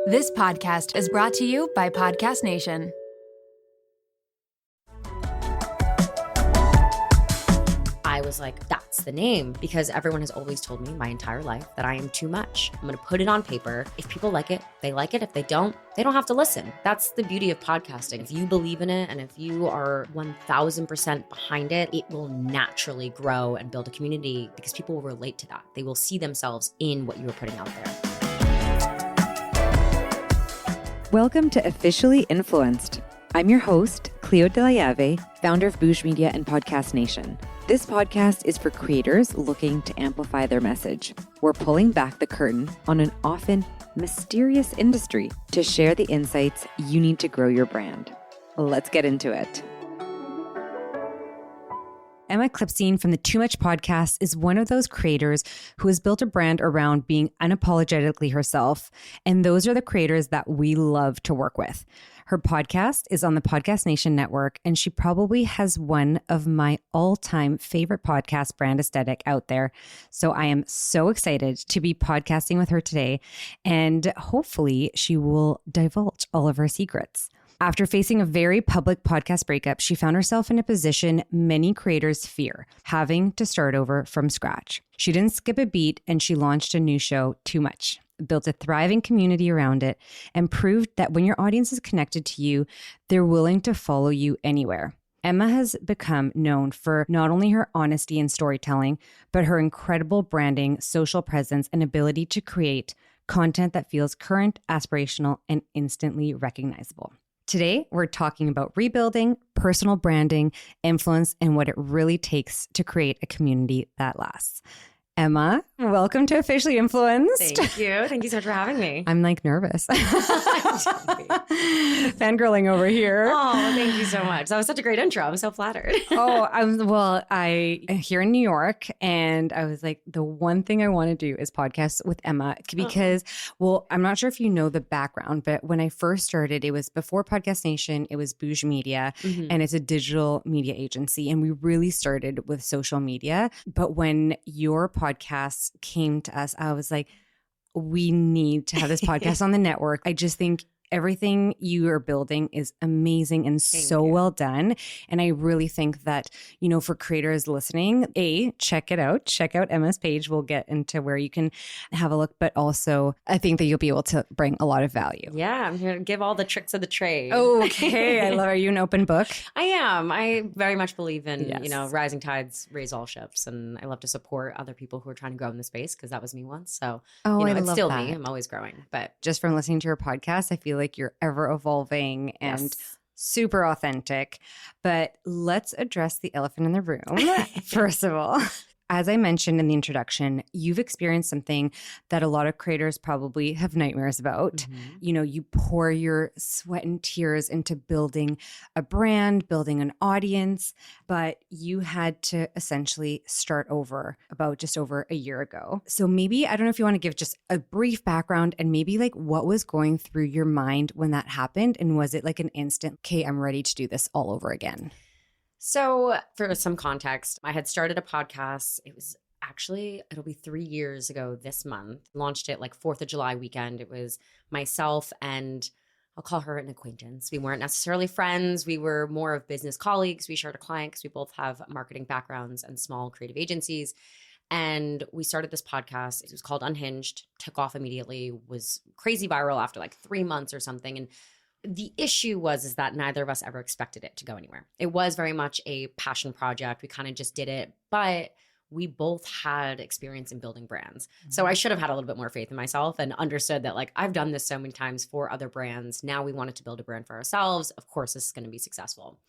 This podcast is brought to you by Podcast Nation. I was like, that's the name, because everyone has always told me my entire life that I am too much. I'm going to put it on paper. If people like it, they like it. If they don't have to listen. That's the beauty of podcasting. If you believe in it and if you are 1000% behind it, it will naturally grow and build a community because people will relate to that. They will see themselves in what you are putting out there. Welcome to Officially Influenced. I'm your host, Clio de la Llave, founder of Bouge Media and Podcast Nation. This podcast is for creators looking to amplify their message. We're pulling back the curtain on an often mysterious industry to share the insights you need to grow your brand. Let's get into it. Emma Klipstein from the Too Much podcast is one of those creators who has built a brand around being unapologetically herself. And those are the creators that we love to work with. Her podcast is on the Podcast Nation network, and she probably has one of my all-time favorite podcast brand aesthetic out there. So I am so excited to be podcasting with her today, and hopefully she will divulge all of her secrets. After facing a very public podcast breakup, she found herself in a position many creators fear, having to start over from scratch. She didn't skip a beat, and she launched a new show, Too Much, built a thriving community around it, and proved that when your audience is connected to you, they're willing to follow you anywhere. Emma has become known for not only her honesty and storytelling, but her incredible branding, social presence, and ability to create content that feels current, aspirational, and instantly recognizable. Today, we're talking about rebuilding, personal branding, influence, and what it really takes to create a community that lasts. Emma, welcome to Officially Influenced. Thank you. Thank you so much for having me. I'm like nervous. Fangirling over here. Oh, thank you so much. That was such a great intro. I'm so flattered. I'm here in New York, and I was like, the one thing I want to do is podcast with Emma because, I'm not sure if you know the background, but when I first started, it was before Podcast Nation, it was Bouge Media, and it's a digital media agency, and we really started with social media. But when your podcast came to us, I was like, we need to have this podcast on the network. I just think everything you are building is amazing and so well done. And I really think that, for creators listening, check it out. Check out Emma's page. We'll get into where you can have a look. But also, I think that you'll be able to bring a lot of value. Yeah, I'm here to give all the tricks of the trade. Okay. I love it. Are you an open book? I am. I very much believe in, rising tides raise all ships. And I love to support other people who are trying to grow in the space because that was me once. So, it's still me. I'm always growing. But just from listening to your podcast, I feel like you're ever evolving and super authentic. But let's address the elephant in the room. First of all, as I mentioned in the introduction, you've experienced something that a lot of creators probably have nightmares about. You pour your sweat and tears into building a brand, building an audience, but you had to essentially start over about just over a year ago. So maybe, I don't know if you want to give just a brief background and maybe like what was going through your mind when that happened. And was it like an instant, okay, I'm ready to do this all over again? So for some context, I had started a podcast. It'll be 3 years ago this month. Launched it like 4th of July weekend. It was myself and I'll call her an acquaintance. We weren't necessarily friends. We were more of business colleagues. We shared a client because we both have marketing backgrounds and small creative agencies. And we started this podcast. It was called Unhinged, took off immediately, was crazy viral after like 3 months or something. And the issue is that neither of us ever expected it to go anywhere. It was very much a passion project. We kind of just did it, but we both had experience in building brands. So I should have had a little bit more faith in myself and understood that like I've done this so many times for other brands. Now we wanted to build a brand for ourselves. Of course, this is going to be successful.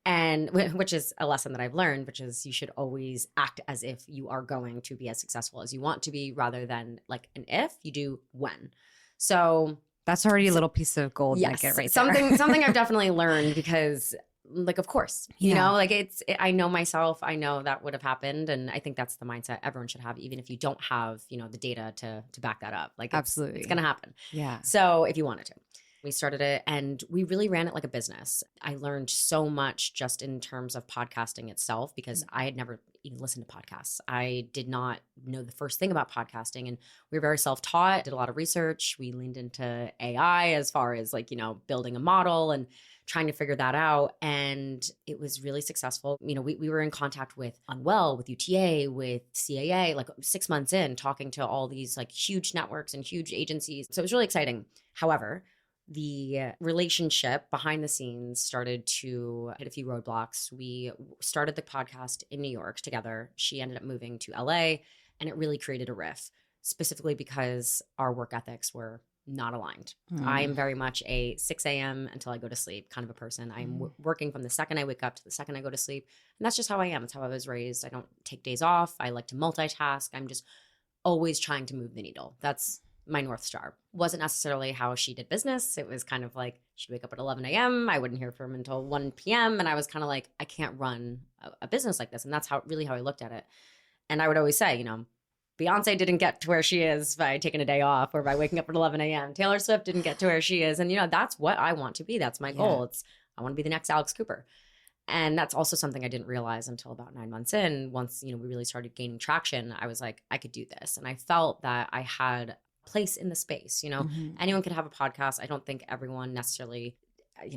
And which is a lesson that I've learned, which is you should always act as if you are going to be as successful as you want to be rather than like an if, you do when. So that's already a little piece of gold nugget right there. Something I've definitely learned because like, of course, I know myself, I know that would have happened. And I think that's the mindset everyone should have, even if you don't have, the data to back that up. Like absolutely, it's going to happen. Yeah. So if you wanted to. We started it and we really ran it like a business. I learned so much just in terms of podcasting itself because I had never even listen to podcasts. I did not know the first thing about podcasting, and we were very self-taught, did a lot of research. We leaned into AI as far as like, building a model and trying to figure that out. And it was really successful. We were in contact with Unwell, with UTA, with CAA, like 6 months in, talking to all these like huge networks and huge agencies. So it was really exciting. However, the relationship behind the scenes started to hit a few roadblocks. We started the podcast in New York together. She ended up moving to LA, and it really created a rift, specifically because our work ethics were not aligned. I am very much a 6 a.m. until I go to sleep kind of a person. I'm working from the second I wake up to the second I go to sleep. And that's just how I am. It's how I was raised. I don't take days off. I like to multitask. I'm just always trying to move the needle. That's my North Star. Wasn't necessarily how she did business. It was kind of like she'd wake up at 11 a.m. I wouldn't hear from her until 1 p.m. And I was kind of like, I can't run a business like this. And that's how I looked at it. And I would always say, Beyonce didn't get to where she is by taking a day off or by waking up at 11 a.m. Taylor Swift didn't get to where she is. And, that's what I want to be. That's my goal. I want to be the next Alex Cooper. And that's also something I didn't realize until about 9 months in. Once, we really started gaining traction, I was like, I could do this. And I felt that I had place in the space. Anyone could have a podcast. I don't think everyone necessarily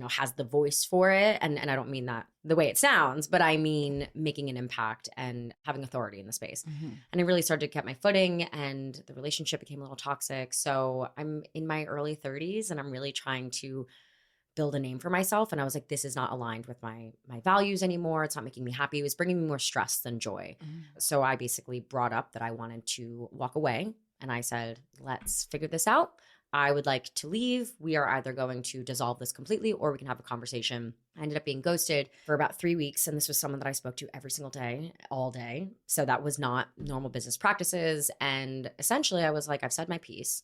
has the voice for it, and I don't mean that the way it sounds, but I mean making an impact and having authority in the space. And I really started to get my footing, and the relationship became a little toxic. So I'm in my early 30s, and I'm really trying to build a name for myself. And I was like, this is not aligned with my values anymore. It's not making me happy. It was bringing me more stress than joy. So I basically brought up that I wanted to walk away. And I said, let's figure this out. I would like to leave. We are either going to dissolve this completely or we can have a conversation. I ended up being ghosted for about 3 weeks. And this was someone that I spoke to every single day, all day. So that was not normal business practices. And essentially I was like, I've said my piece.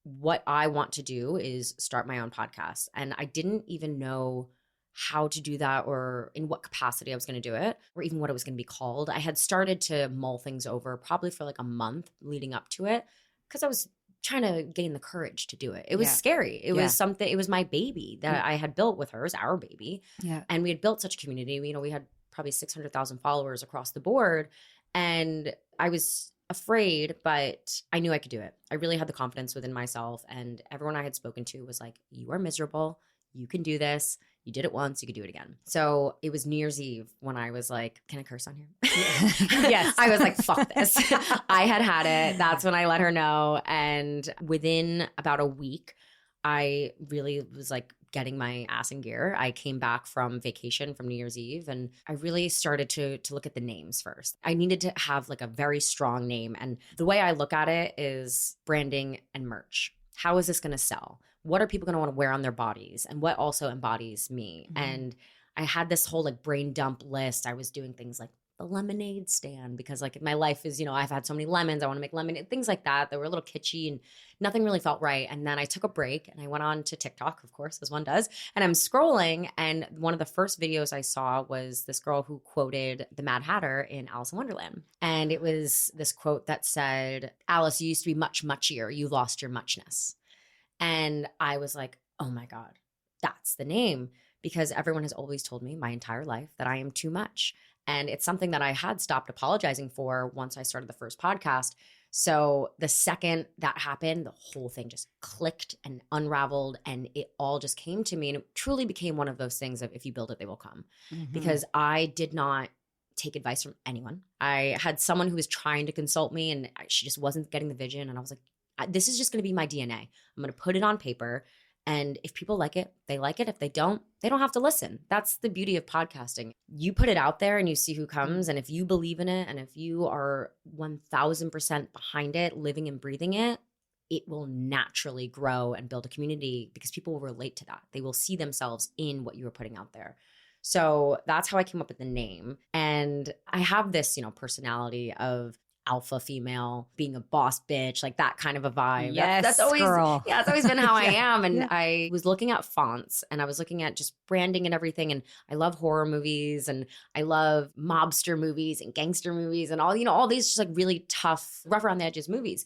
What I want to do is start my own podcast. And I didn't even know how to do that or in what capacity I was going to do it or even what it was going to be called. I had started to mull things over probably for like a month leading up to it because I was trying to gain the courage to do it. It was scary. It was something, it was my baby that I had built with her. It was our baby. And we had built such a community. We had probably 600,000 followers across the board. And I was afraid, but I knew I could do it. I really had the confidence within myself. And everyone I had spoken to was like, you are miserable. You can do this. You did it once, you could do it again. So it was New Year's Eve when I was like, can I curse on here? Yes. I was like, fuck this. I had it. That's when I let her know. And within about a week, I really was like getting my ass in gear. I came back from vacation from New Year's Eve and I really started to look at the names first. I needed to have like a very strong name. And the way I look at it is branding and merch. How is this going to sell? What are people going to want to wear on their bodies? And what also embodies me? And I had this whole like brain dump list. I was doing things like the lemonade stand because like my life is, I've had so many lemons. I want to make lemonade, things like that. They were a little kitschy and nothing really felt right. And then I took a break and I went on to TikTok, of course, as one does. And I'm scrolling. And one of the first videos I saw was this girl who quoted the Mad Hatter in Alice in Wonderland. And it was this quote that said, Alice, you used to be much muchier. You lost your muchness. And I was like, oh my God, that's the name. Because everyone has always told me my entire life that I am too much. And it's something that I had stopped apologizing for once I started the first podcast. So the second that happened, the whole thing just clicked and unraveled and it all just came to me. And it truly became one of those things of if you build it, they will come. Because I did not take advice from anyone. I had someone who was trying to consult me and she just wasn't getting the vision. And I was like, this is just going to be my DNA. I'm going to put it on paper. And if people like it, they like it. If they don't have to listen. That's the beauty of podcasting. You put it out there and you see who comes. And if you believe in it and if you are 1000% behind it, living and breathing it, it will naturally grow and build a community because people will relate to that. They will see themselves in what you are putting out there. So that's how I came up with the name. And I have this, personality of alpha female, being a boss bitch, like that kind of a vibe. Yes, that's always, girl. Yeah, it's always been how I am. And I was looking at fonts and I was looking at just branding and everything. And I love horror movies and I love mobster movies and gangster movies and all, all these just like really tough, rough around the edges movies.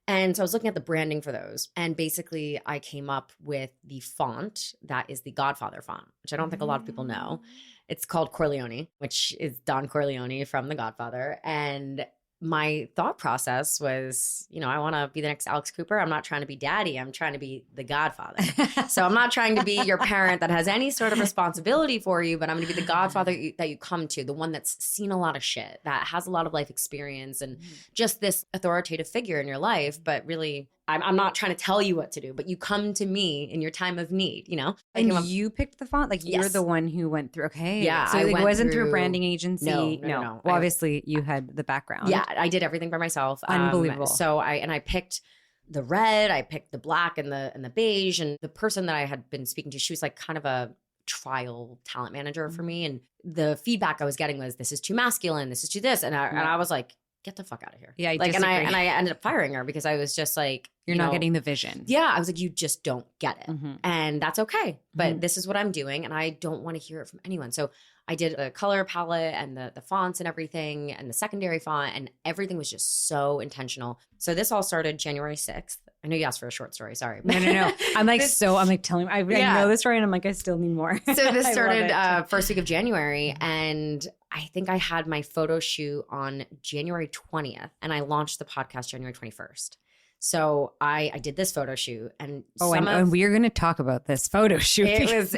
And so I was looking at the branding for those. And basically I came up with the font that is the Godfather font, which I don't think a lot of people know. It's called Corleone, which is Don Corleone from The Godfather. And my thought process was, I want to be the next Alex Cooper. I'm not trying to be daddy. I'm trying to be the Godfather. So I'm not trying to be your parent that has any sort of responsibility for you, but I'm going to be the Godfather that you come to, the one that's seen a lot of shit, that has a lot of life experience and just this authoritative figure in your life. But really, I'm not trying to tell you what to do, but you come to me in your time of need, And you picked the font? Like you're the one who went through, okay. Yeah. So it wasn't through a branding agency? No. Well, obviously you had the background. Yeah, I did everything by myself. Unbelievable. So I picked the red, I picked the black and the beige. And the person that I had been speaking to, she was like kind of a trial talent manager for me. And the feedback I was getting was, this is too masculine, this is too this. And I was like, get the fuck out of here. Yeah, and I ended up firing her because I was just like, you're not getting the vision. Yeah, I was like, you just don't get it. And that's okay. But this is what I'm doing and I don't want to hear it from anyone. So I did a color palette and the fonts and everything and the secondary font and everything was just so intentional. So this all started January 6th. I know you asked for a short story. Sorry. No. I'm like, telling me, I know this story and I'm like, I still need more. So this started first week of January and I think I had my photo shoot on January 20th and I launched the podcast January 21st. So I did this photo shoot and and we are going to talk about this photo shoot. It was,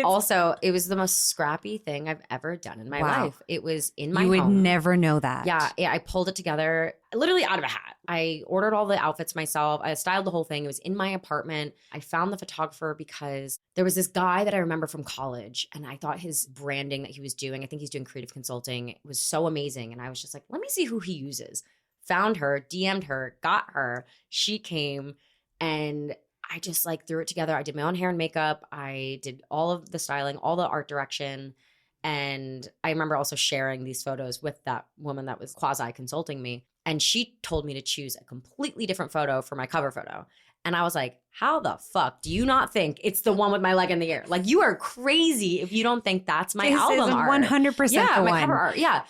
also it was the most scrappy thing I've ever done in my life. It was in my home. You would never know that. Yeah, I pulled it together literally out of a hat. I ordered all the outfits myself. I styled the whole thing. It was in my apartment. I found the photographer because there was this guy that I remember from college and I thought his branding that he was doing, I think he's doing creative consulting, was so amazing. And I was just like, let me see who he uses. Found her, DM'd her, got her. She came and I just like threw it together. I did my own hair and makeup. I did all of the styling, all the art direction. And I remember also sharing these photos with that woman that was quasi consulting me. And she told me to choose a completely different photo for my cover photo. And I was like, how the fuck do you not think it's the one with my leg in the air? Like, you are crazy if you don't think that's my album art. 100% yeah, my cover art. Yeah.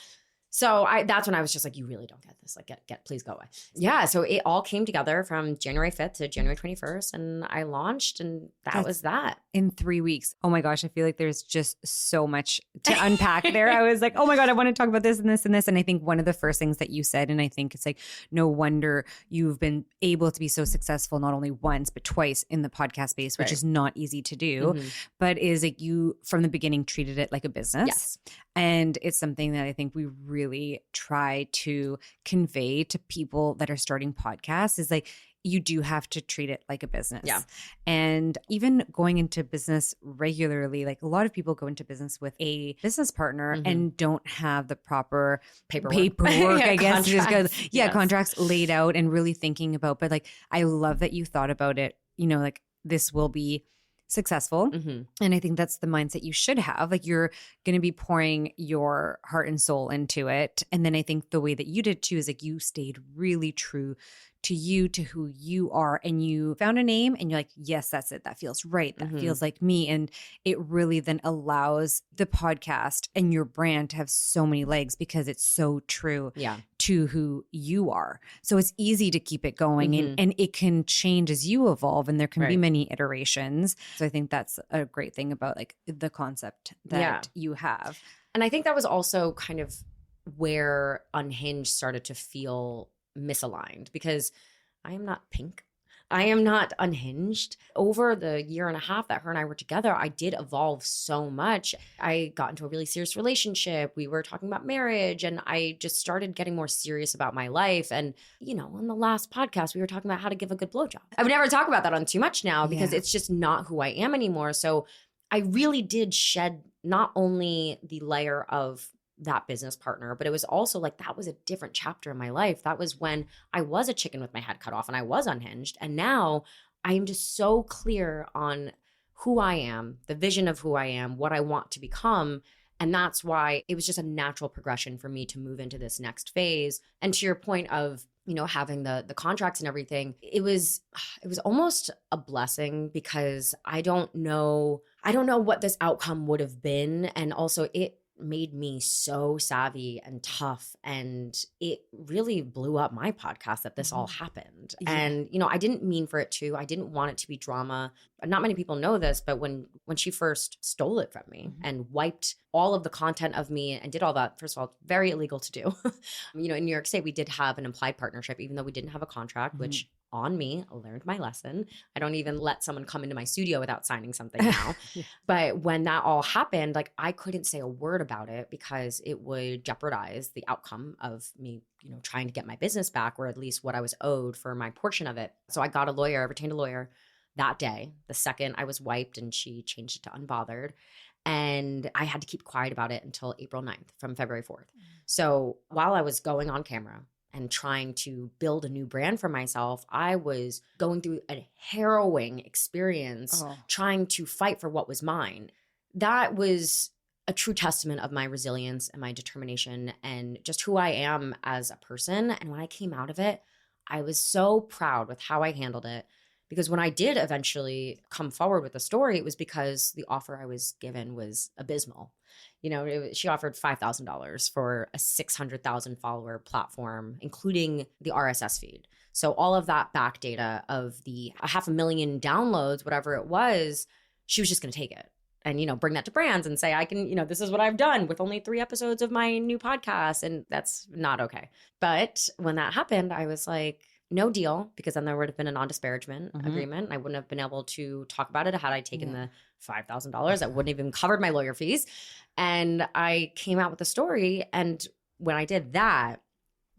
So that's when I was just like, you really don't get this. Like, please go away. Yeah. So it all came together from January 5th to January 21st. And I launched and that was that. In 3 weeks. Oh my gosh. I feel like there's just so much to unpack there. I was like, oh my God, I want to talk about this and this and this. And I think one of the first things that you said, and I think it's like, no wonder you've been able to be so successful, not only once, but twice in the podcast space, which is not easy to do, but is like you from the beginning treated it like a business. Yes. And it's something that I think we really try to convey to people that are starting podcasts is like, you do have to treat it like a business. Yeah. And even going into business regularly, like a lot of people go into business with a business partner and don't have the proper paperwork I guess. Contracts laid out and really thinking about, but like, I love that you thought about it, like this will be successful. And I think that's the mindset you should have. Like, you're going to be pouring your heart and soul into it. And then I think the way that you did too is like you stayed really true to you, to who you are, and you found a name and you're like, yes, that's it. That feels right. That feels like me. And it really then allows the podcast and your brand to have so many legs because it's so true to who you are. So it's easy to keep it going and it can change as you evolve and there can be many iterations. So I think that's a great thing about like the concept that you have. And I think that was also kind of where Unhinged started to feel misaligned because I am not Pink. I am not unhinged. Over the year and a half that her and I were together, I did evolve so much. I got into a really serious relationship. We were talking about marriage and I just started getting more serious about my life. And, on the last podcast, we were talking about how to give a good blowjob. I would never talk about that on Too Much now because it's just not who I am anymore. So I really did shed not only the layer of that business partner, but it was also like that was a different chapter in my life. That was when I was a chicken with my head cut off and I was unhinged. And now I am just so clear on who I am, the vision of who I am, what I want to become. And that's why it was just a natural progression for me to move into this next phase. And to your point of, having the contracts and everything, it was almost a blessing because I don't know what this outcome would have been. And also made me so savvy and tough. And it really blew up my podcast that this all happened. Yeah. And, I didn't mean for it to. I didn't want it to be drama. Not many people know this, but when she first stole it from me and wiped all of the content of me and did all that, first of all, it's very illegal to do. In New York State, we did have an implied partnership, even though we didn't have a contract, which on me, I learned my lesson. I don't even let someone come into my studio without signing something now. But when that all happened, like I couldn't say a word about it because it would jeopardize the outcome of me, trying to get my business back, or at least what I was owed for my portion of it. So I got a lawyer, I retained a lawyer that day, the second I was wiped, and she changed it to unbothered. And I had to keep quiet about it until April 9th from February 4th. So while I was going on camera and trying to build a new brand for myself, I was going through a harrowing experience trying to fight for what was mine. That was a true testament of my resilience and my determination and just who I am as a person. And when I came out of it, I was so proud with how I handled it. Because when I did eventually come forward with the story, it was because the offer I was given was abysmal. She offered $5,000 for a 600,000 follower platform, including the RSS feed. So all of that back data of the 500,000 downloads, whatever it was, she was just going to take it and, bring that to brands and say, I can, this is what I've done with only 3 episodes of my new podcast. And that's not okay. But when that happened, I was like, no deal, because then there would have been a non-disparagement agreement. I wouldn't have been able to talk about it had I taken the $5,000. That wouldn't have even covered my lawyer fees. And I came out with the story. And when I did that,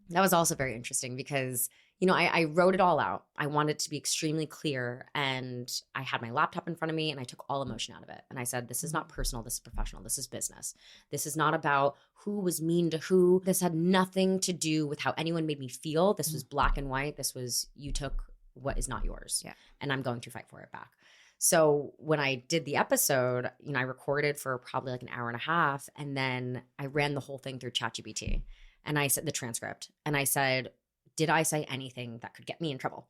that was also very interesting because, I wrote it all out. I wanted to be extremely clear. And I had my laptop in front of me and I took all emotion out of it. And I said, this is not personal. This is professional. This is business. This is not about who was mean to who. This had nothing to do with how anyone made me feel. This was black and white. This was, you took what is not yours. Yeah. And I'm going to fight for it back. So when I did the episode, I recorded for probably like an hour and a half. And then I ran the whole thing through ChatGPT. And I said the transcript. And I said, did I say anything that could get me in trouble?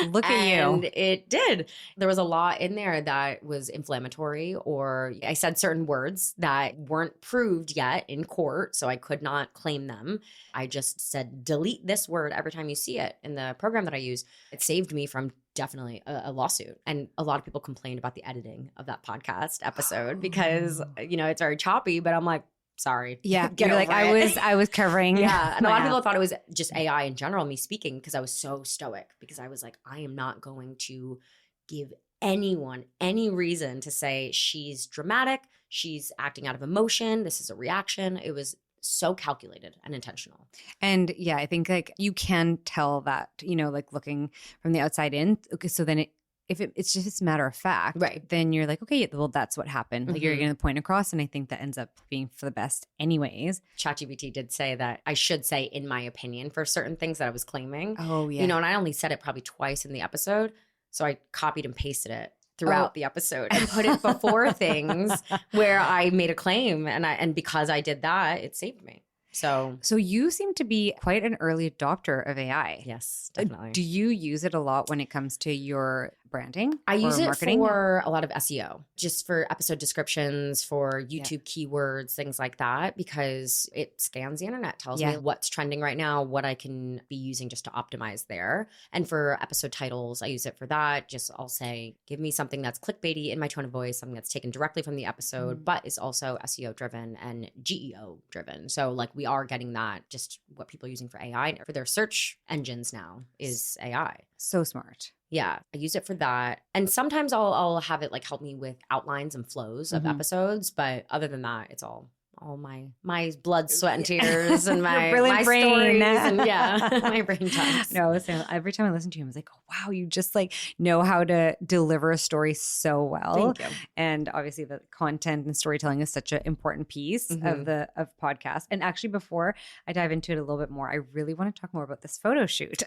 Look at you. And it did. There was a lot in there that was inflammatory, or I said certain words that weren't proved yet in court, so I could not claim them. I just said, delete this word every time you see it in the program that I use. It saved me from definitely a lawsuit. And a lot of people complained about the editing of that podcast episode because, it's very choppy, but I'm like, sorry. Yeah. Get like, I was covering. Yeah. And a lot of people thought it was just AI in general, me speaking, because I was so stoic, because I was like, I am not going to give anyone any reason to say she's dramatic, she's acting out of emotion, this is a reaction. It was so calculated and intentional. And yeah, I think like you can tell that, like looking from the outside in. Okay. So then it's just a matter of fact, right? Then you're like, okay, well, that's what happened. Like you're getting the point across. And I think that ends up being for the best anyways. ChatGPT did say that I should say, in my opinion, for certain things that I was claiming. Oh, yeah. And I only said it probably twice in the episode. So I copied and pasted it throughout the episode and put it before things where I made a claim. And because I did that, it saved me. So you seem to be quite an early adopter of AI. Yes, definitely. Do you use it a lot when it comes to your branding? I use it marketing? for a lot of SEO, just for episode descriptions, for YouTube keywords, things like that, because it scans the internet, tells me what's trending right now, what I can be using just to optimize there. And for episode titles, I use it for that. Just I'll say, give me something that's clickbaity in my tone of voice, something that's taken directly from the episode, but is also SEO driven and GEO driven. So like we are getting that, just what people are using for AI for their search engines now is AI. So smart. Yeah, I use it for that. And sometimes I'll have it like help me with outlines and flows of episodes. But other than that, it's all my blood, sweat, and tears and my brain. Stories and my brain times. No, every time I listen to him, I was like, oh, wow, you just like know how to deliver a story so well. Thank you. And obviously the content and storytelling is such an important piece of podcast. And actually, before I dive into it a little bit more, I really want to talk more about this photo shoot.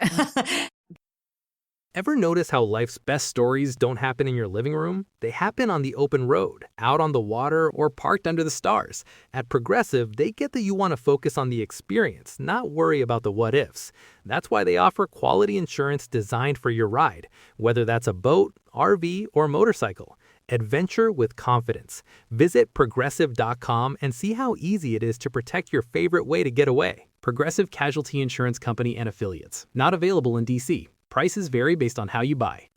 Ever notice how life's best stories don't happen in your living room? They happen on the open road, out on the water, or parked under the stars. At Progressive, they get that you want to focus on the experience, not worry about the what-ifs. That's why they offer quality insurance designed for your ride, whether that's a boat, RV, or motorcycle. Adventure with confidence. Visit Progressive.com and see how easy it is to protect your favorite way to get away. Progressive Casualty Insurance Company and Affiliates. Not available in D.C. Prices vary based on how you buy.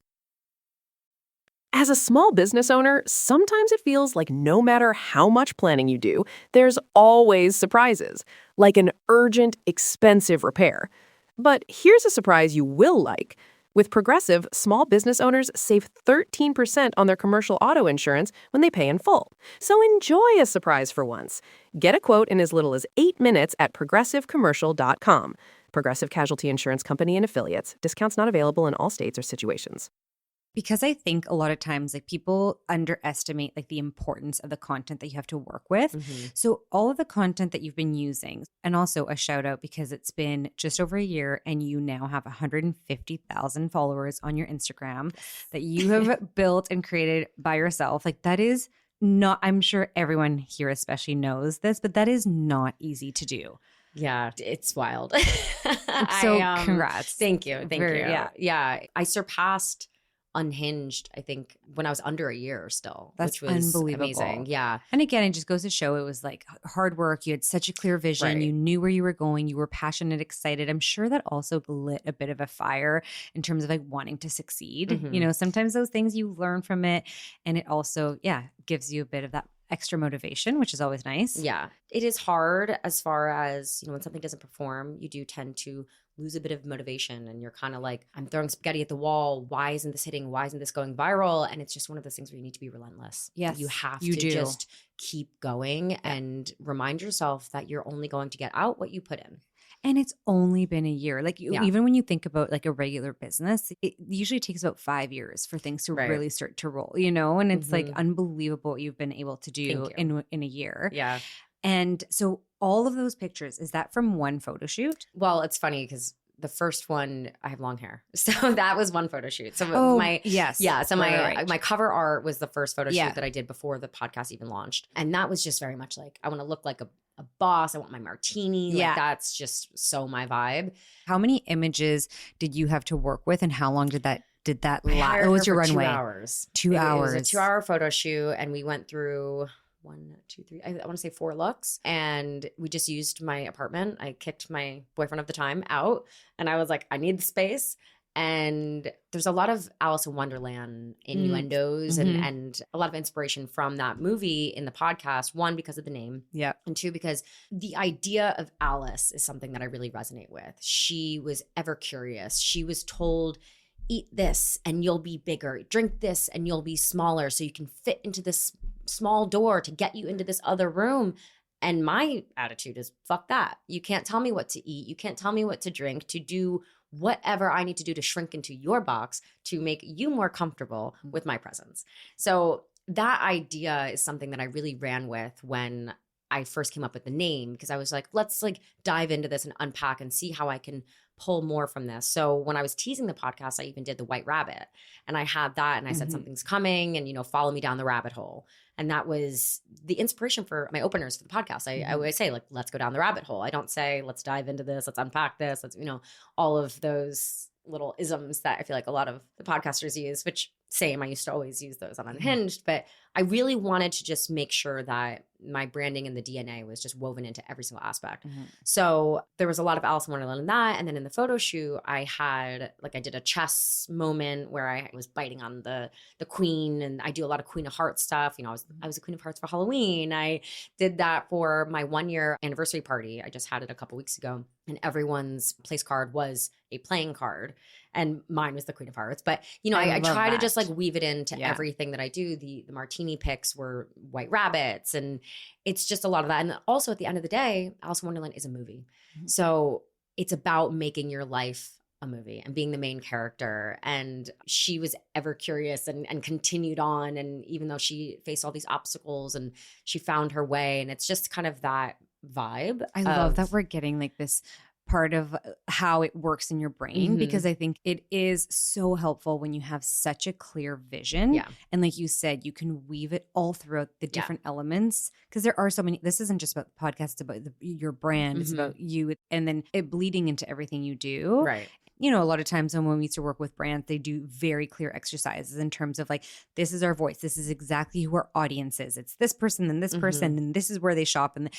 As a small business owner, sometimes it feels like no matter how much planning you do, there's always surprises, like an urgent, expensive repair. But here's a surprise you will like. With Progressive, small business owners save 13% on their commercial auto insurance when they pay in full. So enjoy a surprise for once. Get a quote in as little as 8 minutes at progressivecommercial.com. Progressive Casualty Insurance Company and Affiliates. Discounts not available in all states or situations. Because I think a lot of times like people underestimate like the importance of the content that you have to work with. So all of the content that you've been using, and also a shout out because it's been just over a year and you now have 150,000 followers on your Instagram that you have built and created by yourself. Like that is not, I'm sure everyone here especially knows this, but that is not easy to do. Yeah, it's wild. So congrats. Thank you. Thank you. Yeah. I surpassed Unhinged, I think, when I was under a year still, That's which was unbelievable. amazing. Yeah. And again, it just goes to show it was like hard work. You had such a clear vision. Right. You knew where you were going. You were passionate, excited. I'm sure that also lit a bit of a fire in terms of like wanting to succeed. You know, sometimes those things you learn from it. And it also, gives you a bit of that extra motivation, which is always nice. Yeah. It is hard as far as, when something doesn't perform, you do tend to lose a bit of motivation and you're kind of like, I'm throwing spaghetti at the wall. Why isn't this hitting? Why isn't this going viral? And it's just one of those things where you need to be relentless. Yes, you have you to do. just keep going and remind yourself that you're only going to get out what you put in. And it's only been a year. Like even when you think about like a regular business, it usually takes about 5 years for things to really start to roll, And it's like unbelievable what you've been able to do in a year. Yeah. And so all of those pictures, is that from one photo shoot? Well, it's funny because the first one, I have long hair. So that was one photo shoot. So So my cover art was the first photo shoot that I did before the podcast even launched. And that was just very much like, I want to look like a boss. I want my martini. Yeah. Like that's just so my vibe. How many images did you have to work with and how long did that last? What was your runway? 2 hours. 2 hours. It was a 2-hour photo shoot and we went through 1, 2, 3, I want to say 4 looks. And we just used my apartment. I kicked my boyfriend of the time out and I was like, I need the space. And there's a lot of Alice in Wonderland innuendos and a lot of inspiration from that movie in the podcast. 1, because of the name. Yeah. And 2, because the idea of Alice is something that I really resonate with. She was ever curious. She was told, eat this and you'll be bigger. Drink this and you'll be smaller so you can fit into this small door to get you into this other room. And my attitude is, fuck that. You can't tell me what to eat. You can't tell me what to drink, to do whatever I need to do to shrink into your box to make you more comfortable with my presence. So that idea is something that I really ran with when I first came up with the name, because I was like, let's like dive into this and unpack and see how I can pull more from this. So when I was teasing the podcast, I even did the white rabbit and I had that and I said something's coming and, follow me down the rabbit hole. And that was the inspiration for my openers for the podcast. I always say like, let's go down the rabbit hole. I don't say, let's dive into this. Let's unpack this. Let's, all of those little isms that I feel like a lot of the podcasters use, which same, I used to always use those on Unhinged, but I really wanted to just make sure that my branding and the DNA was just woven into every single aspect. So there was a lot of Alice in Wonderland in that. And then in the photo shoot, I did a chess moment where I was biting on the queen, and I do a lot of Queen of Hearts stuff. I was a Queen of Hearts for Halloween. I did that for my 1-year anniversary party. I just had it a couple weeks ago, and everyone's place card was a playing card. And mine was the Queen of Hearts. But, I try to just like weave it into everything that I do. The martini picks were white rabbits. And it's just a lot of that. And also at the end of the day, Alice in Wonderland is a movie. So it's about making your life a movie and being the main character. And she was ever curious and continued on. And even though she faced all these obstacles and she found her way. And it's just kind of that vibe. I love that we're getting like this part of how it works in your brain, because I think it is so helpful when you have such a clear vision. Yeah. And like you said, you can weave it all throughout the different elements, because there are so many. This isn't just about the podcast, it's about your brand. It's about you, and then it bleeding into everything you do. Right. you know, a lot of times when we used to work with brands, they do very clear exercises in terms of like, this is our voice. This is exactly who our audience is. It's this person and this person, and this is where they shop. And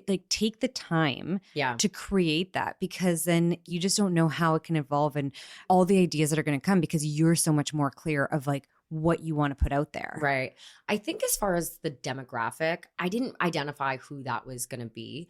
like take the time to create that, because then you just don't know how it can evolve and all the ideas that are going to come, because you're so much more clear of like what you want to put out there. Right. I think as far as the demographic, I didn't identify who that was going to be.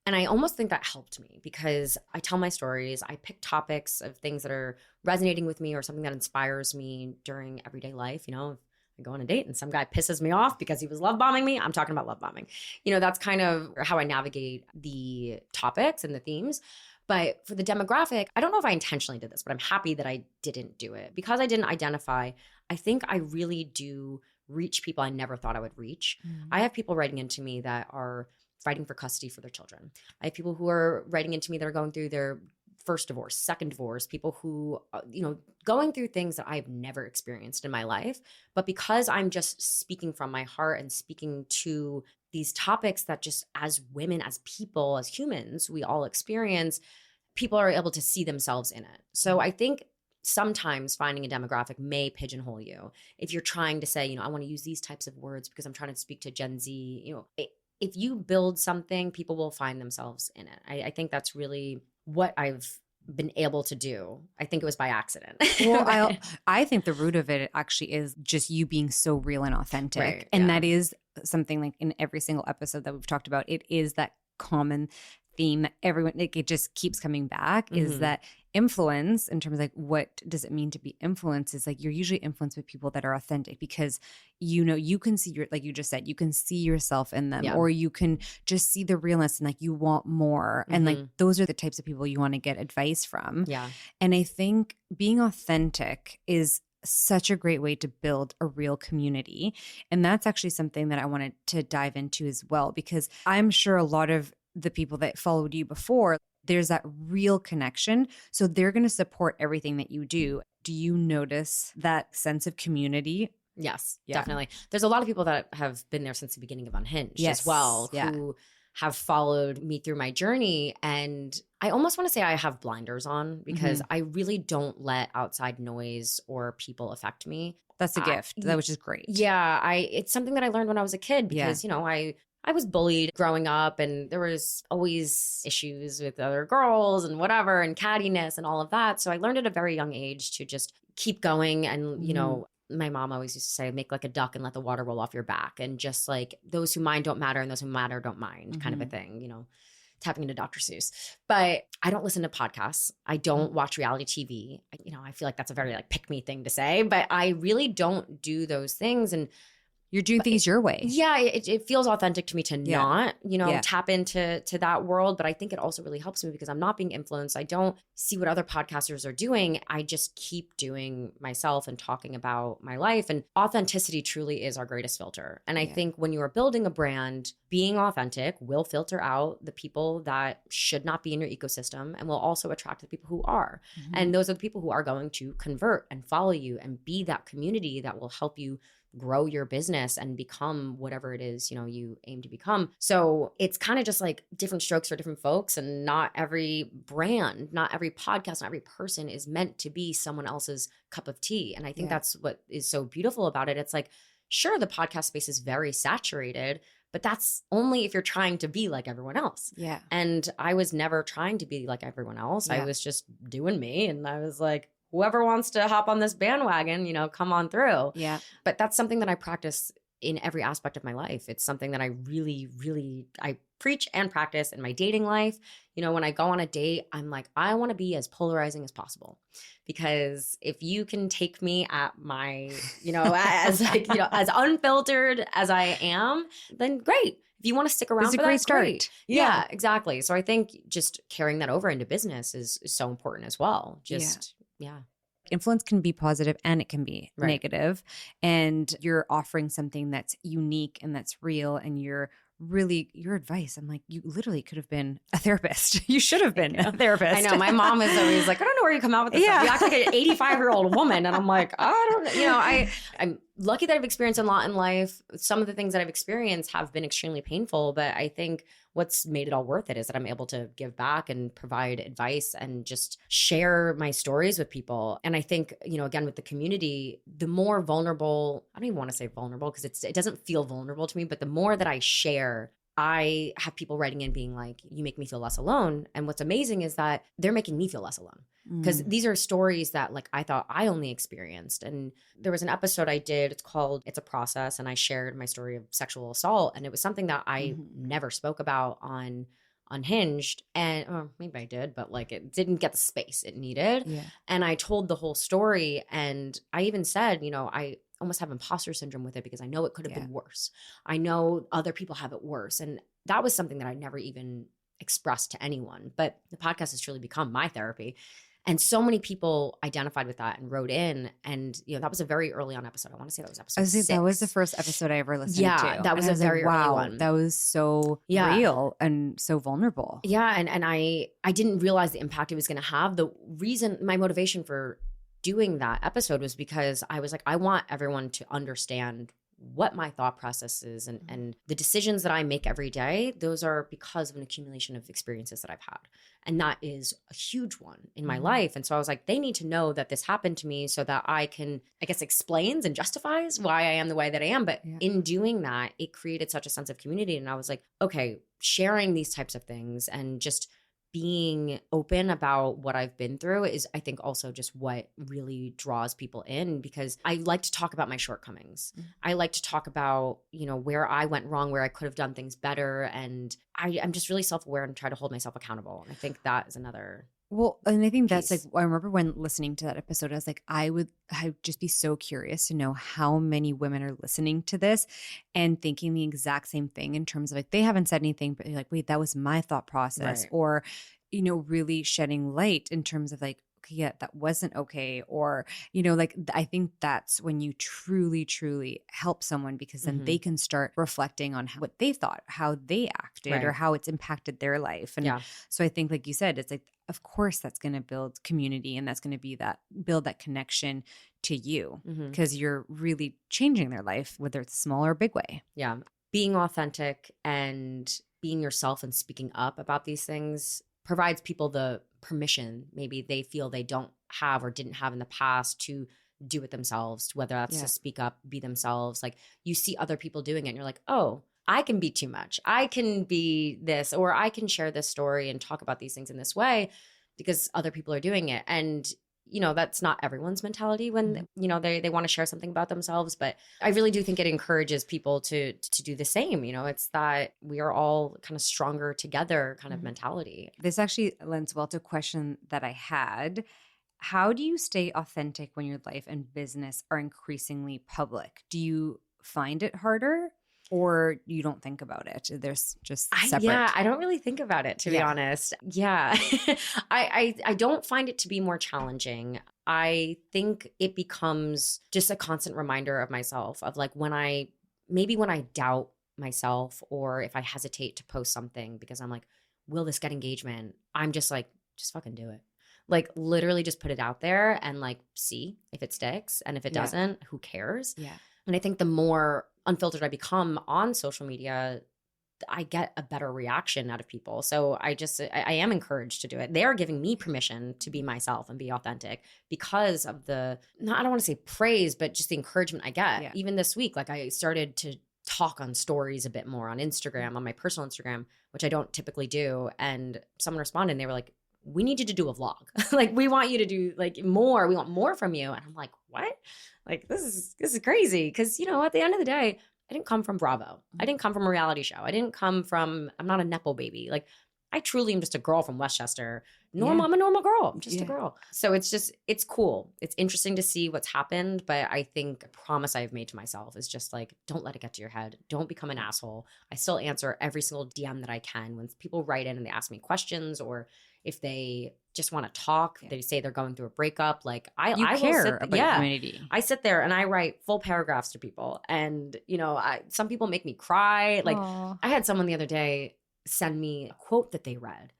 And I almost think that helped me, because I tell my stories. I pick topics of things that are resonating with me or something that inspires me during everyday life. You know, if I go on a date and some guy pisses me off because he was love bombing me, I'm talking about love bombing. You know, that's kind of how I navigate the topics and the themes. But for the demographic, I don't know if I intentionally did this, but I'm happy that I didn't do it. Because I didn't identify, I think I really do reach people I never thought I would reach. I have people writing into me that are fighting for custody for their children. I have people who are writing into me that are going through their first divorce, second divorce, people who, you know, going through things that I've never experienced in my life. But because I'm just speaking from my heart and speaking to these topics that just as women, as people, as humans, we all experience, people are able to see themselves in it. So I think sometimes finding a demographic may pigeonhole you. If you're trying to say, you know, I want to use these types of words because I'm trying to speak to Gen Z, you know, if you build something, people will find themselves in it. I think that's really what I've been able to do. I think it was by accident. Well, I think the root of it actually is just you being so real and authentic. Right, and that is something like in every single episode that we've talked about, it is that common theme that everyone, like, it just keeps coming back, is that influence, in terms of like, what does it mean to be influenced, is like, you're usually influenced with people that are authentic, because, you know, you can see like you just said, you can see yourself in them, or you can just see the realness and like you want more. And like, those are the types of people you want to get advice from. Yeah. And I think being authentic is such a great way to build a real community. And that's actually something that I wanted to dive into as well, because I'm sure a lot of the people that followed you before, there's that real connection. So they're going to support everything that you do. Do you notice that sense of community? Yes, definitely. There's a lot of people that have been there since the beginning of Unhinged as well, who have followed me through my journey. And I almost want to say I have blinders on, because I really don't let outside noise or people affect me. That's a gift, which is great. Yeah, it's something that I learned when I was a kid, because, you know, I was bullied growing up, and there was always issues with other girls and whatever, and cattiness and all of that. So I learned at a very young age to just keep going. And, you know, my mom always used to say, make like a duck and let the water roll off your back. And just like, those who mind don't matter, and those who matter don't mind, kind of a thing, you know, tapping into Dr. Seuss. But I don't listen to podcasts. I don't watch reality TV. You know, I feel like that's a very like pick me thing to say, but I really don't do those things. And you're doing things your way. Yeah, it feels authentic to me to not, you know, tap into that world. But I think it also really helps me, because I'm not being influenced. I don't see what other podcasters are doing. I just keep doing myself and talking about my life. And authenticity truly is our greatest filter. And I think when you are building a brand, being authentic will filter out the people that should not be in your ecosystem, and will also attract the people who are. And those are the people who are going to convert and follow you and be that community that will help you grow your business and become whatever it is, you know, you aim to become. So it's kind of just like different strokes for different folks, and not every brand, not every podcast, not every person is meant to be someone else's cup of tea. And I think that's what is so beautiful about it. It's like, sure, the podcast space is very saturated, but that's only if you're trying to be like everyone else. Yeah. And I was never trying to be like everyone else. I was just doing me. And I was like, whoever wants to hop on this bandwagon, you know, come on through. Yeah. But that's something that I practice in every aspect of my life. It's something that I really, I preach and practice in my dating life. You know, when I go on a date, I'm like, I want to be as polarizing as possible, because if you can take me at my, you know, as like, you know, as unfiltered as I am, then great. If you want to stick around, it's a for great that, start. Great. Yeah, exactly. So I think just carrying that over into business is so important as well. Influence can be positive and it can be negative. And you're offering something that's unique and that's real, and you're really, your advice, I'm like, you literally could have been a therapist. You should have been a therapist. I know. My mom is always like, I don't know where you come out with this stuff. You act like an 85-year-old woman. And I'm like, I don't know. You know, I'm lucky that I've experienced a lot in life. Some of the things that I've experienced have been extremely painful, but I think what's made it all worth it is that I'm able to give back and provide advice and just share my stories with people. And I think, again, with the community, the more vulnerable, I don't even want to say vulnerable because it doesn't feel vulnerable to me, but the more that I share, I have people writing in being like, you make me feel less alone. And what's amazing is that they're making me feel less alone. Because these are stories that like I thought I only experienced. And there was an episode I did, it's called It's a Process. And I shared my story of sexual assault. And it was something that I never spoke about on Unhinged. And maybe I did, but like it didn't get the space it needed. Yeah. And I told the whole story. And I even said, I almost have imposter syndrome with it because I know it could have been worse. I know other people have it worse. And that was something that I never even expressed to anyone. But the podcast has truly become my therapy. And so many people identified with that and wrote in. And, that was a very early on episode. I want to say that was episode 6. That was the first episode I ever listened to. Yeah, that was a very early one. That was so real and so vulnerable. Yeah, and I didn't realize the impact it was going to have. The reason, my motivation for doing that episode was because I was like, I want everyone to understand what my thought process is and the decisions that I make every day, those are because of an accumulation of experiences that I've had. And that is a huge one in my life. And so I was like, they need to know that this happened to me so that I can, I guess, explains and justifies why I am the way that I am. But in doing that, it created such a sense of community. And I was like, okay, sharing these types of things and just being open about what I've been through is, I think, also just what really draws people in, because I like to talk about my shortcomings. I like to talk about, where I went wrong, where I could have done things better. And I'm just really self-aware and try to hold myself accountable. And I think that is another Well, and I think that's piece. like, I remember when listening to that episode, I was like, I'd just be so curious to know how many women are listening to this and thinking the exact same thing in terms of like, they haven't said anything, but you're like, wait, that was my thought process. Right. Or, really shedding light in terms of like, okay, yeah, that wasn't okay. Or, I think that's when you truly, truly help someone, because then they can start reflecting on what they thought, how they acted, or how it's impacted their life. And so I think, like you said, it's like, of course that's going to build community, and that's going to be build that connection to you, because you're really changing their life, whether it's a small or big way. Yeah. Being authentic and being yourself and speaking up about these things provides people the permission maybe they feel they don't have or didn't have in the past to do it themselves, whether that's to speak up, be themselves. Like, you see other people doing it and you're like, oh, I can be too much. I can be this, or I can share this story and talk about these things in this way because other people are doing it. And that's not everyone's mentality when, they want to share something about themselves. But I really do think it encourages people to do the same. It's that we are all kind of stronger together kind of mentality. This actually lends well to a question that I had. How do you stay authentic when your life and business are increasingly public? Do you find it harder? Or you don't think about it? There's just separate. I don't really think about it, to be honest. Yeah. I don't find it to be more challenging. I think it becomes just a constant reminder of myself, of like when I doubt myself, or if I hesitate to post something because I'm like, will this get engagement? I'm just like, just fucking do it. Like, literally just put it out there and like, see if it sticks. And if it doesn't, who cares? Yeah. And I think the more unfiltered I become on social media, I get a better reaction out of people. So I am encouraged to do it. They are giving me permission to be myself and be authentic because of I don't want to say praise, but just the encouragement I get. Yeah. Even this week, like, I started to talk on stories a bit more on Instagram, on my personal Instagram, which I don't typically do. And someone responded and they were like, we need you to do a vlog. Like, we want you to do like more. We want more from you. And I'm like, what? Like, this is crazy. Cause at the end of the day, I didn't come from Bravo. I didn't come from a reality show. I'm not a Nepo baby. Like, I truly am just a girl from Westchester. I'm a normal girl. I'm just a girl. So it's cool. It's interesting to see what's happened. But I think a promise I've made to myself is just like, don't let it get to your head. Don't become an asshole. I still answer every single DM that I can when people write in and they ask me questions, or if they just want to talk, they say they're going through a breakup. Like, I care about your community. I sit there and I write full paragraphs to people. And, some people make me cry. Like, Aww. I had someone the other day send me a quote that they read,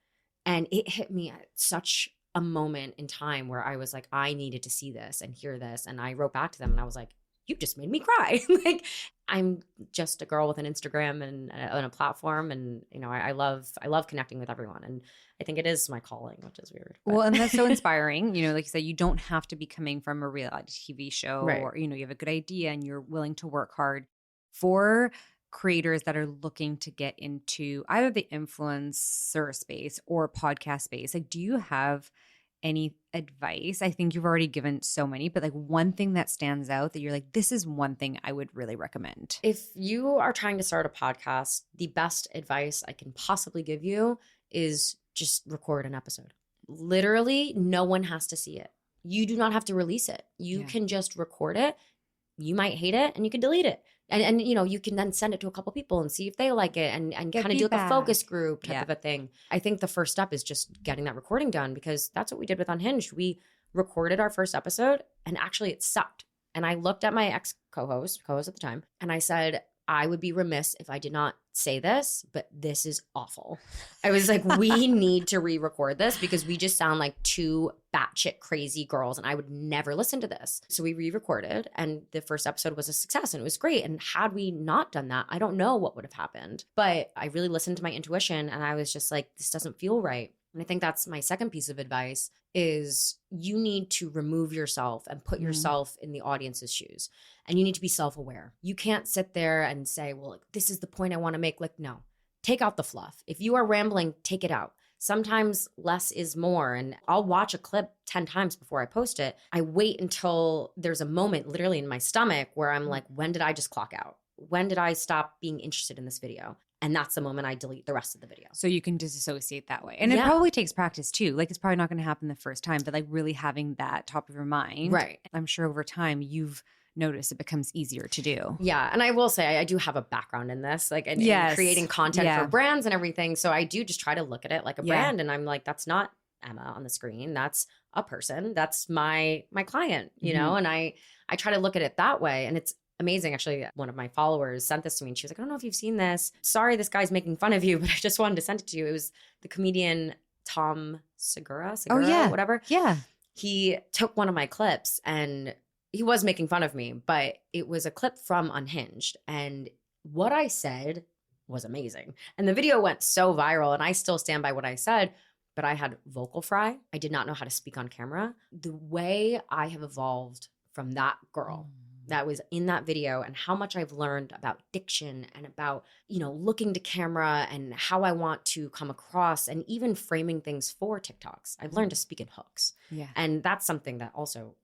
and it hit me at such a moment in time where I was like, I needed to see this and hear this. And I wrote back to them and I was like, you just made me cry. Like, I'm just a girl with an Instagram and a platform. And, you know, I love connecting with everyone. And I think it is my calling, which is weird. But. Well, and that's so inspiring. You know, like you said, you don't have to be coming from a reality TV show Right. or, you know, you have a good idea and you're willing to work hard. For creators that are looking to get into either the influencer space or podcast space, like, do you have any advice? I think you've already given so many, but like one thing that stands out that you're like, this is one thing I would really recommend. If you are trying to start a podcast, the best advice I can possibly give you is just record an episode. Literally, no one has to see it. You do not have to release it. You can just record it. You might hate it and you can delete it. And you know, you can then send it to a couple people and see if they like it and kind of do like a focus group type of a thing. I think the first step is just getting that recording done, because that's what we did with Unhinged. We recorded our first episode and actually it sucked. And I looked at my co-host at the time, and I said, I would be remiss if I did not say this, but this is awful. I was like, we need to re-record this because we just sound like two batshit crazy girls and I would never listen to this. So we re-recorded and the first episode was a success and it was great. And had we not done that, I don't know what would have happened. But I really listened to my intuition and I was just like, this doesn't feel right. And I think that's my second piece of advice is you need to remove yourself and put yourself in the audience's shoes. And you need to be self-aware. You can't sit there and say, well, this is the point I want to make. Like, no, take out the fluff. If you are rambling, take it out. Sometimes less is more. And I'll watch a clip 10 times before I post it. I wait until there's a moment literally in my stomach where I'm like, when did I just clock out? When did I stop being interested in this video? And that's the moment I delete the rest of the video. So you can disassociate that way. And it probably takes practice too. Like, it's probably not going to happen the first time, but like really having that top of your mind. Right. I'm sure over time you've noticed it becomes easier to do. Yeah. And I will say I do have a background in this, like in creating content for brands and everything. So I do just try to look at it like a brand. And I'm like, that's not Emma on the screen. That's a person. That's my client, you know? And I try to look at it that way. And it's amazing. Actually, one of my followers sent this to me and she was like, I don't know if you've seen this. Sorry, this guy's making fun of you, but I just wanted to send it to you. It was the comedian Tom Segura, whatever. Yeah. He took one of my clips and he was making fun of me, but it was a clip from Unhinged. And what I said was amazing. And the video went so viral and I still stand by what I said, but I had vocal fry. I did not know how to speak on camera. The way I have evolved from that girl that was in that video and how much I've learned about diction and about, you know, looking to camera and how I want to come across and even framing things for TikToks. I've learned to speak in hooks. Yeah. And that's something that also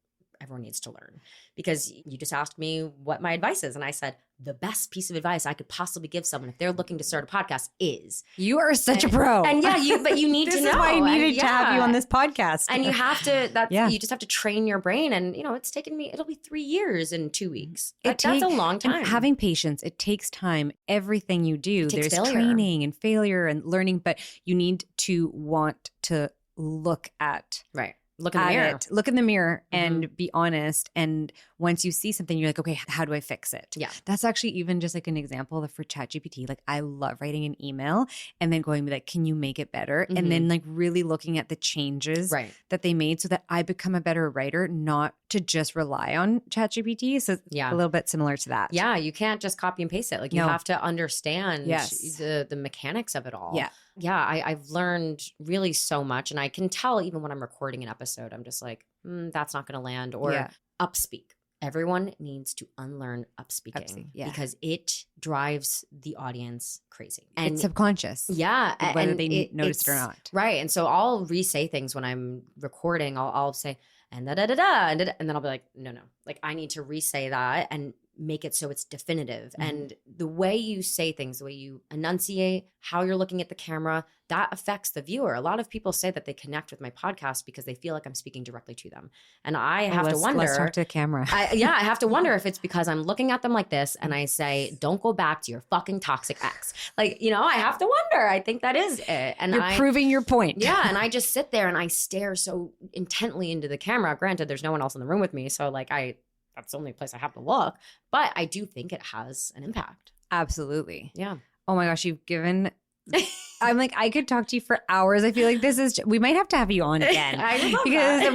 everyone needs to learn, because you just asked me what my advice is. And I said, the best piece of advice I could possibly give someone if they're looking to start a podcast is. You are such a pro. And but you need to know. This is why I needed to have you on this podcast. And you have to, you just have to train your brain. And, you know, it's taken me, it'll be 3 years in 2 weeks. That's a long time. Having patience, it takes time. Everything you do, there's training and failure and learning, but you need to want to look at. Right. Look in the mirror. Look in the mirror and be honest. And once you see something, you're like, okay, how do I fix it? Yeah. That's actually even just like an example for ChatGPT. Like, I love writing an email and then going like, can you make it better? And then like really looking at the changes that they made so that I become a better writer, not to just rely on ChatGPT. So a little bit similar to that. Yeah. You can't just copy and paste it. Like, you have to understand the mechanics of it all. Yeah. Yeah, I've learned really so much. And I can tell even when I'm recording an episode, I'm just like, that's not going to land. Or upspeak. Everyone needs to unlearn upspeaking because it drives the audience crazy. And it's subconscious. Yeah. Whether they notice it or not. Right. And so I'll re-say things when I'm recording. I'll say, and da-da-da-da, and then I'll be like, no. Like, I need to re-say that and make it so it's definitive. And the way you say things, the way you enunciate, how you're looking at the camera, that affects the viewer. A lot of people say that they connect with my podcast because they feel like I'm speaking directly to them. And I have to wonder. Let's talk to the camera. I have to wonder if it's because I'm looking at them like this and I say, don't go back to your fucking toxic ex. Like, you know, I have to wonder. I think that is it. And you're proving your point. Yeah. And I just sit there and I stare so intently into the camera. Granted, there's no one else in the room with me. So like that's the only place I have to look. But I do think it has an impact. Absolutely. Yeah. Oh my gosh, you've given I'm like, I could talk to you for hours. I feel like we might have to have you on again. I would love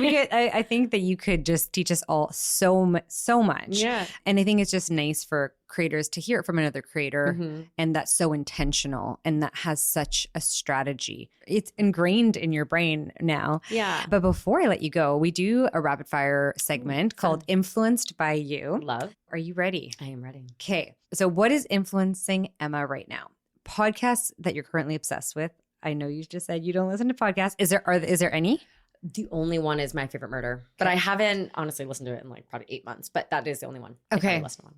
because I think that you could just teach us all so much. Yeah. And I think it's just nice for creators to hear it from another creator Mm-hmm. and that's so intentional and that has such a strategy. It's ingrained in your brain now. Yeah. But before I let you go, we do a rapid fire segment called Influenced by You. Love. Are you ready? I am ready. Okay. So what is influencing Emma right now? Podcasts that you're currently obsessed with. I know you just said you don't listen to podcasts. Is there any? The only one is My Favorite Murder, but I haven't honestly listened to it in like probably 8 months, but that is the only one. Okay. I listen to one.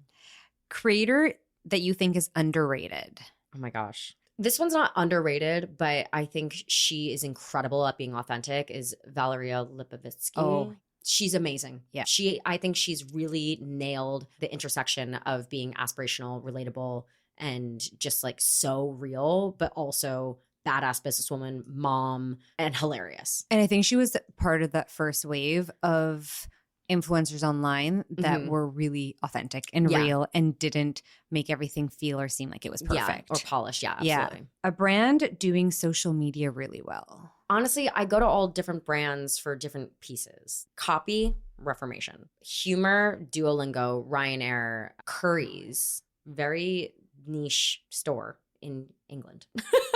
Creator that you think is underrated. Oh my gosh. This one's not underrated, but I think she is incredible at being authentic is Valeria Lipovitsky. Oh. She's amazing. Yeah. I think she's really nailed the intersection of being aspirational, relatable, and just like so real, but also badass businesswoman, mom, and hilarious. And I think she was part of that first wave of influencers online that were really authentic and real and didn't make everything feel or seem like it was perfect. Yeah, or polished. Yeah, absolutely. Yeah. A brand doing social media really well. Honestly, I go to all different brands for different pieces. Copy, Reformation. Humor, Duolingo, Ryanair, Curry's. Very niche store in England.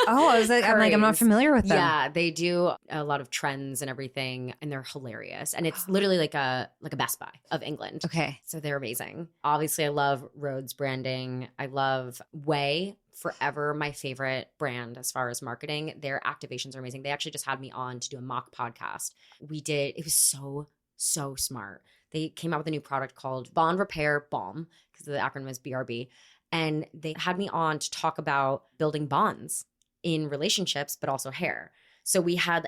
Oh, I was like, I'm not familiar with them. Yeah, they do a lot of trends and everything, and they're hilarious. And it's literally like a Best Buy of England. Okay. So they're amazing. Obviously, I love Rhodes branding. I love Way. Forever my favorite brand as far as marketing. Their activations are amazing. They actually just had me on to do a mock podcast. It was so smart. They came out with a new product called Bond Repair Balm, because the acronym is BRB. And they had me on to talk about building bonds in relationships, but also hair. So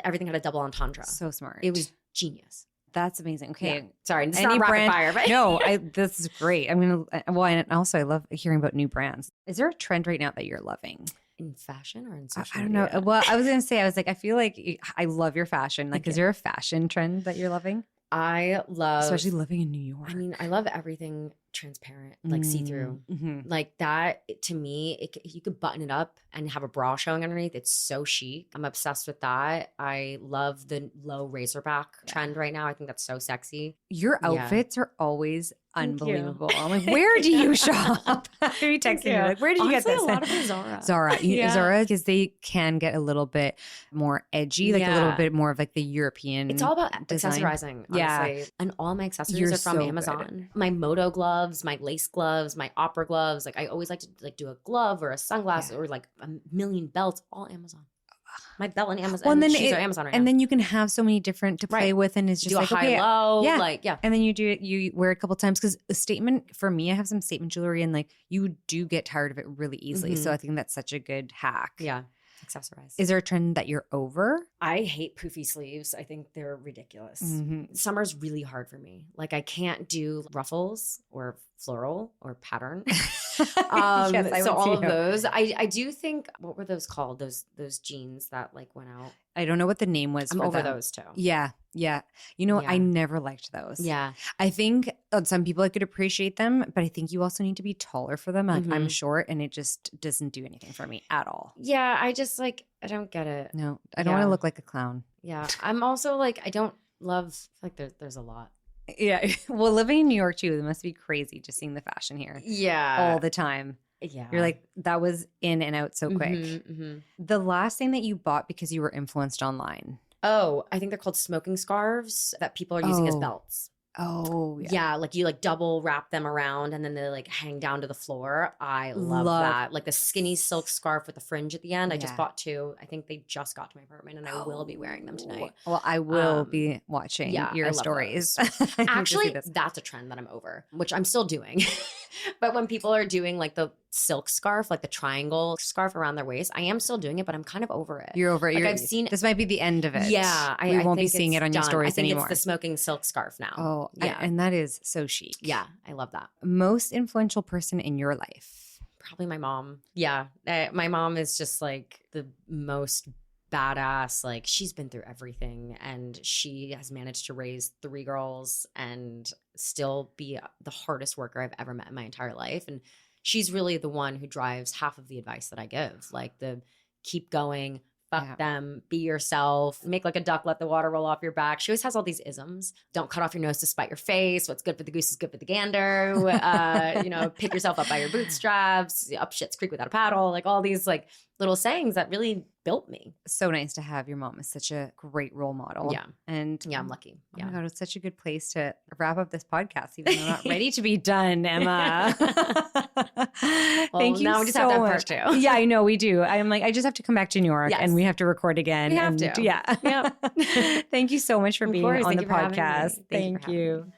everything had a double entendre. So smart. It was genius. That's amazing. Okay. Yeah. Sorry, it's not rapid fire, but No, this is great. And also I love hearing about new brands. Is there a trend right now that you're loving? in fashion or in social I don't media? know. Well, I was going to say, I feel like I love your fashion. Like, is there a fashion trend that you're loving? I love, especially living in New York. I mean, I love everything transparent, like see-through. Mm-hmm. Like that, to me, you could button it up and have a bra showing underneath. It's so chic. I'm obsessed with that. I love the low razorback trend right now. I think that's so sexy. Your outfits are always Thank you. unbelievable. I'm like, where do you shop? Maybe texting me like, where did you Honestly, get this? a lot of it is Zara. Zara, Yeah. Zara, because they can get a little bit more edgy, like a little bit more of like the European. It's all about design. accessorizing, honestly. Yeah. And all my accessories You're are from so Amazon. good. My moto gloves, my lace gloves, my opera gloves. Like I always like to do a glove or a sunglass or like a million belts, all Amazon. My belt and Amazon. Well, and then shoes are Amazon right and now. then you can have so many different to play with, and it's just do like a high okay, low, yeah, like yeah. And then you wear it a couple times because a statement for me, I have some statement jewelry, and like you do get tired of it really easily. So I think that's such a good hack. Yeah. Accessorize. Is there a trend that you're over? I hate poofy sleeves. I think they're ridiculous. Mm-hmm. Summer's really hard for me. Like I can't do ruffles or floral or pattern. Yes, I So would all see of you. those. I do think, what were those called? Those jeans that like went out. I don't know what the name was. I'm for over them. those too. Yeah, yeah. You know, Yeah. I never liked those. Yeah. I think some people I could appreciate them, but I think you also need to be taller for them. Like I'm short, and it just doesn't do anything for me at all. Yeah. I just like, I don't get it. No, I don't want to look like a clown. Yeah. I'm also like, I don't love, like there's a lot. Yeah. Well, living in New York too, it must be crazy just seeing the fashion here Yeah. all the time. Yeah. You're like, that was in and out so quick. Mhm. The last thing that you bought because you were influenced online. Oh, I think they're called smoking scarves that people are using as Oh. belts. Oh, Yeah, like you like double wrap them around and then they like hang down to the floor. I love that. Like the skinny silk scarf with the fringe at the end. I just Yeah. bought two. I think they just got to my apartment and I will be wearing them tonight. Well, I will be watching yeah, I your love stories. those. I need to see Actually, this. that's a trend that I'm over, which I'm still doing. But when people are doing like the silk scarf, like the triangle scarf around their waist, I am still doing it, but I'm kind of over it. You're over it. Like I've I've seen this might be the end of it. Yeah, we won't be think seeing it's it on your done. stories I think anymore. It's the smoking silk scarf now. Oh, yeah, and that is so chic. yeah, I love that. Most influential person in your life. Probably my mom. Yeah. My mom is just like the most badass. Like she's been through everything and she has managed to raise 3 girls and still be the hardest worker I've ever met in my entire life. And she's really the one who drives half of the advice that I give. Like the keep going. Fuck them, be yourself, make like a duck, let the water roll off your back. She always has all these isms. Don't cut off your nose to spite your face. What's good for the goose is good for the gander. Pick yourself up by your bootstraps, up shit's creek without a paddle. Like all these like little sayings that really built me. So nice to have your mom as such a great role model. Yeah. And I'm lucky. Oh my God, it's such a good place to wrap up this podcast, even though I'm not ready to be done, Emma. Thank you now we just so have to have much. part 2. Yeah, I know we do. I'm like, I just have to come back to New York and we have to record again. We have to. Yeah. Yep. Thank you so much for being on the Thank you for having me. podcast. Thank you.